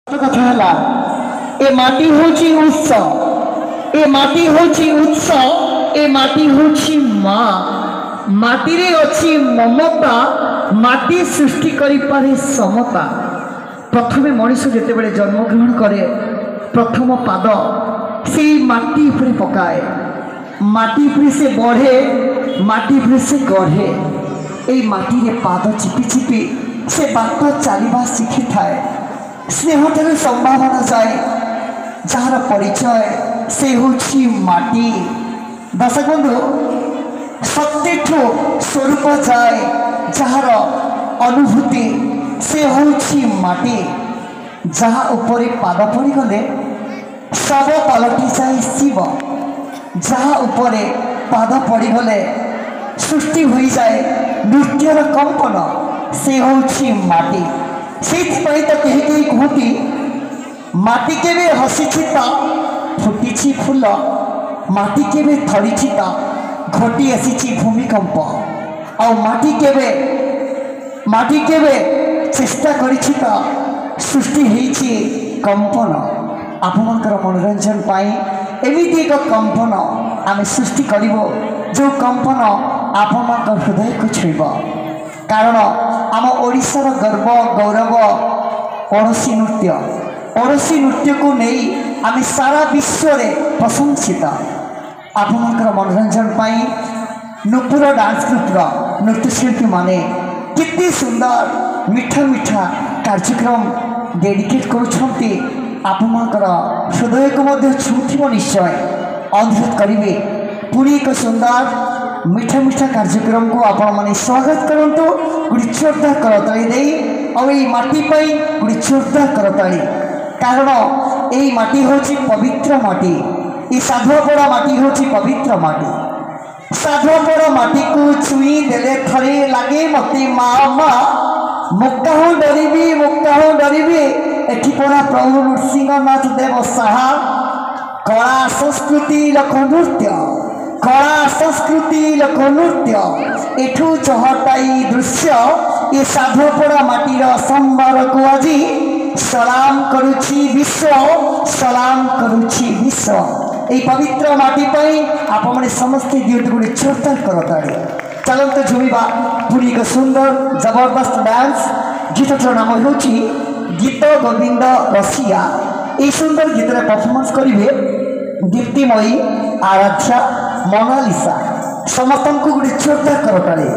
कथा है ए माटी होची उत्स ए माटी होची उत्स ए माटी होची माँ माटी रे अछि ममता माटी सृष्टि करि पारे समता। प्रथमे मनुष्य जेते बेले जन्म ग्रहण करे प्रथम पाद से माटी उपरे पकाए माटी उपरे से बढ़े माटी उपरे से गढ़े ए माटी रे पाद चिपि चिपि से बात चलवा शिखि थाए स्नेह ठारे संभावना जाए जार परिचय से होची माटी। दर्शक बंधु सत्यठू स्वरूप जाए जार अनुभूति से होची माटी जहाँ उपरे पाद पड़गले सब पलटि जाए शिव जहाँ उपरे पाद पड़गले सृष्टि हो जाए नृत्यर कंपन से होची माटी। से तो कहीं कहीं कहती माटी केवे हसीछि त फुटी फूल माटी केवे थरीछि त घटी आसी भूमिकंप आ माटी केवे चेष्टा करिछि त सृष्टि होइछि कंपन। आपणकर मनोरंजन पाई एमिति एक कंपन आम सृष्टि करिवो जो कंपन आपणकर हृदय को छुईब। कारण आम ओडिशार गर्व गौरव ओड़सी नृत्य को नहीं आम सारा विश्व में प्रशंसित। आपणकर मनोरंजन पाई नुपुर डांस ग्रुप नृत्यशिल्पी माने कितनी सुंदर मिठा मिठा कार्यक्रम डेडिकेट करुछंती आपणकर हृदय को मध्य छुथिबो निश्चय। अनुरोध करिवे पुरी एक सुंदर मिठा मिठा कार्यक्रम को आपण माने स्वागत करंतु गुडी चोरदा करताली देई और ए माटी पई गुडी चोरदा करताली। कारण ए माटी होची पवित्र माटी ए साधुपड़ा माटी होची पवित्र माटी। साधुपड़ा माटी को छुई देले थरे लागे मते मामा मुक्ता हो डरिबी एठी पड़ा प्रभु नृसिंहनाथ देव साहा कला संस्कृति लोक नृत्य एठू चहटाई दृश्य ये साधुपड़ा माटीर संबार को आज सलाम करुछि विश्व ए पवित्र माटी पई आप माने समस्त दियोटी गुडी चोरता करताड़ी। चलंत झुमिबा पूरी एक सुंदर जबरदस्त डांस गीतर नाम होछि गीत गोविंद रसिया। ए सुंदर गीत रे परफॉर्मेंस करिवे दीप्तिमयी आराध्या मोनालिसा समस्त को गुडी चोरता करताड़ी।